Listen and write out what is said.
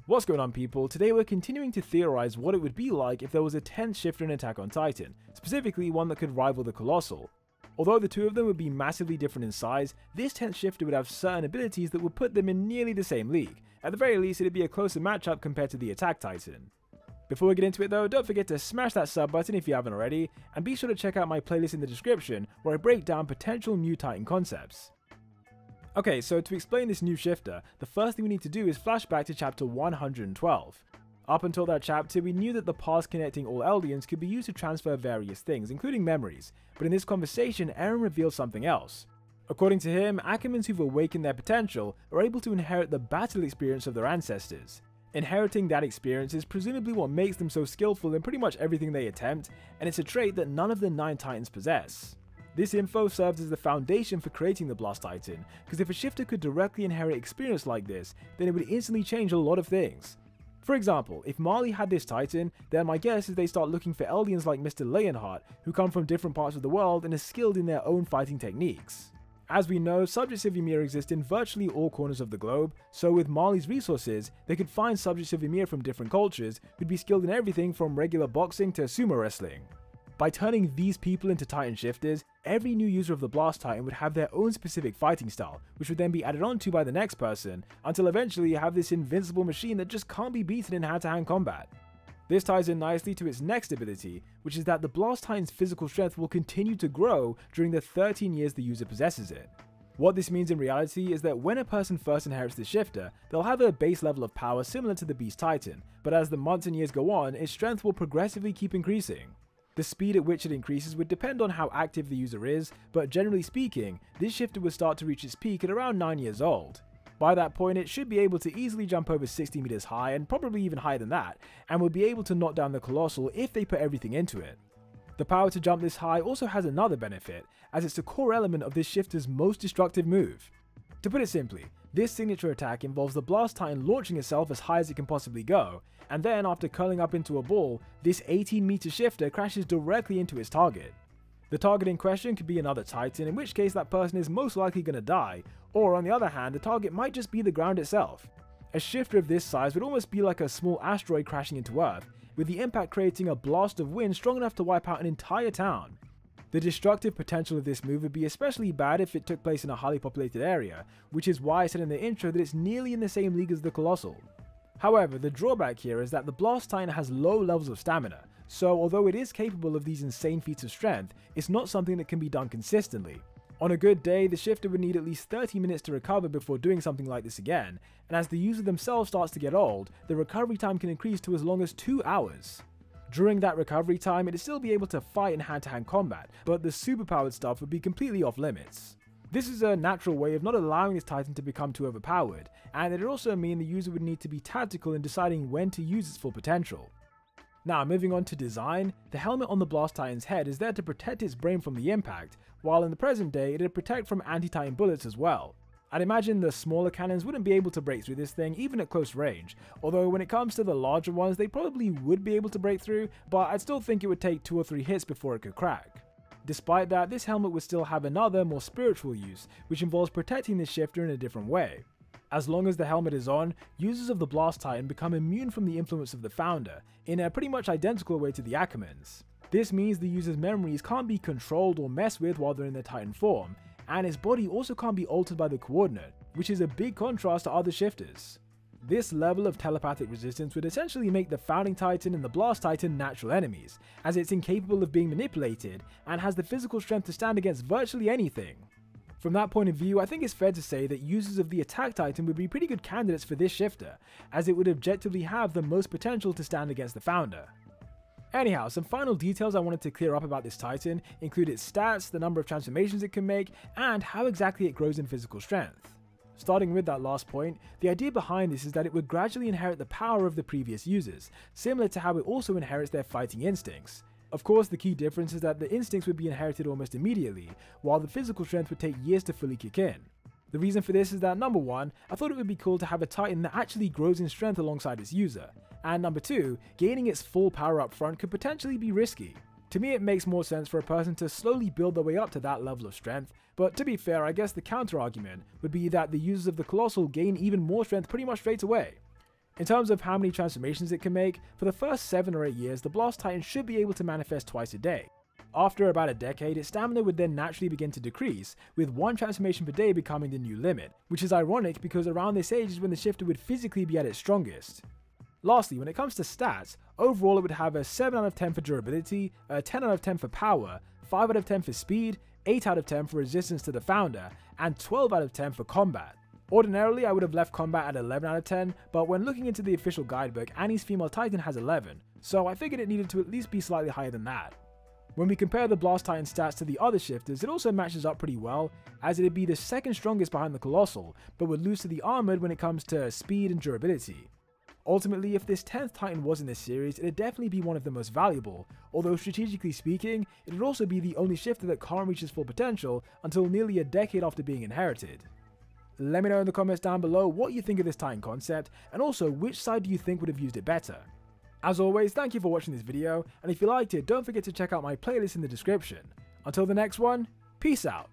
What's going on, people? Today we're continuing to theorize what it would be like if there was a 10th shifter in Attack on Titan, specifically one that could rival the Colossal. Although the two of them would be massively different in size, this 10th shifter would have certain abilities that would put them in nearly the same league. At the very least, it'd be a closer matchup compared to the Attack Titan. Before we get into it though, don't forget to smash that sub button if you haven't already, and be sure to check out my playlist in the description where I break down potential new Titan concepts. Okay, so to explain this new shifter, the first thing we need to do is flash back to chapter 112. Up until that chapter, we knew that the paths connecting all eldians could be used to transfer various things, including memories, but in this conversation, Eren reveals something else. According to him, Ackermans who've awakened their potential are able to inherit the battle experience of their ancestors. Inheriting that experience is presumably what makes them so skillful in pretty much everything they attempt, and it's a trait that none of the 9 Titans possess. This info serves as the foundation for creating the Blast Titan, because if a shifter could directly inherit experience like this, then it would instantly change a lot of things. For example, if Marley had this Titan, then my guess is they start looking for eldians like Mr Leonhart, who come from different parts of the world and are skilled in their own fighting techniques. As we know, subjects of Ymir exist in virtually all corners of the globe, so with Marley's resources, they could find subjects of Ymir from different cultures who'd be skilled in everything from regular boxing to sumo wrestling. By turning these people into Titan shifters, every new user of the Blast Titan would have their own specific fighting style, which would then be added onto by the next person, until eventually you have this invincible machine that just can't be beaten in hand-to-hand combat. This ties in nicely to its next ability, which is that the Blast Titan's physical strength will continue to grow during the 13 years the user possesses it. What this means in reality is that when a person first inherits the shifter, they'll have a base level of power similar to the Beast Titan, but as the months and years go on, its strength will progressively keep increasing. The speed at which it increases would depend on how active the user is, but generally speaking, this shifter would start to reach its peak at around 9 years old. By that point, it should be able to easily jump over 60 meters high, and probably even higher than that, and would be able to knock down the Colossal if they put everything into it. The power to jump this high also has another benefit, as it's a core element of this shifter's most destructive move. To put it simply, this signature attack involves the Blast Titan launching itself as high as it can possibly go, and then after curling up into a ball, this 18-meter shifter crashes directly into its target. The target in question could be another Titan, in which case that person is most likely going to die, or on the other hand, the target might just be the ground itself. A shifter of this size would almost be like a small asteroid crashing into Earth, with the impact creating a blast of wind strong enough to wipe out an entire town. The destructive potential of this move would be especially bad if it took place in a highly populated area, which is why I said in the intro that it's nearly in the same league as the Colossal. However, the drawback here is that the Blast Titan has low levels of stamina, so although it is capable of these insane feats of strength, it's not something that can be done consistently. On a good day, the shifter would need at least 30 minutes to recover before doing something like this again, and as the user themselves starts to get old, the recovery time can increase to as long as 2 hours. During that recovery time, it'd still be able to fight in hand-to-hand combat, but the superpowered stuff would be completely off limits. This is a natural way of not allowing this Titan to become too overpowered, and it'd also mean the user would need to be tactical in deciding when to use its full potential. Now, moving on to design, the helmet on the Blast Titan's head is there to protect its brain from the impact, while in the present day it'd protect from anti-Titan bullets as well. I'd imagine the smaller cannons wouldn't be able to break through this thing even at close range, although when it comes to the larger ones they probably would be able to break through, but I'd still think it would take 2 or 3 hits before it could crack. Despite that, this helmet would still have another, more spiritual use, which involves protecting this shifter in a different way. As long as the helmet is on, users of the Blast Titan become immune from the influence of the founder, in a pretty much identical way to the Ackermans. This means the user's memories can't be controlled or messed with while they're in their Titan form, and his body also can't be altered by the coordinate, which is a big contrast to other shifters. This level of telepathic resistance would essentially make the Founding Titan and the Blast Titan natural enemies, as it's incapable of being manipulated and has the physical strength to stand against virtually anything. From that point of view, I think it's fair to say that users of the Attack Titan would be pretty good candidates for this shifter, as it would objectively have the most potential to stand against the founder. Anyhow, some final details I wanted to clear up about this Titan include its stats, the number of transformations it can make, and how exactly it grows in physical strength. Starting with that last point, the idea behind this is that it would gradually inherit the power of the previous users, similar to how it also inherits their fighting instincts. Of course, the key difference is that the instincts would be inherited almost immediately, while the physical strength would take years to fully kick in. The reason for this is that number 1, I thought it would be cool to have a Titan that actually grows in strength alongside its user, and number 2, gaining its full power up front could potentially be risky. To me, it makes more sense for a person to slowly build their way up to that level of strength, but to be fair, I guess the counter argument would be that the users of the Colossal gain even more strength pretty much straight away. In terms of how many transformations it can make, for the first 7 or 8 years, the Blast Titan should be able to manifest twice a day. After about a decade, its stamina would then naturally begin to decrease, with 1 transformation per day becoming the new limit, which is ironic because around this age is when the shifter would physically be at its strongest. Lastly, when it comes to stats, overall it would have a 7 out of 10 for durability, a 10 out of 10 for power, 5 out of 10 for speed, 8 out of 10 for resistance to the founder, and 12 out of 10 for combat. Ordinarily, I would have left combat at 11 out of 10, but when looking into the official guidebook, Annie's female titan has 11, so I figured it needed to at least be slightly higher than that. When we compare the Blast Titan stats to the other shifters, it also matches up pretty well, as it'd be the second strongest behind the Colossal, but would lose to the Armored when it comes to speed and durability. Ultimately, if this 10th Titan was in this series, it'd definitely be one of the most valuable, although strategically speaking, it would also be the only shifter that can't reach its full potential until nearly a decade after being inherited. Let me know in the comments down below what you think of this Titan concept, and also which side do you think would have used it better. As always, thank you for watching this video, and if you liked it, don't forget to check out my playlist in the description. Until the next one, peace out.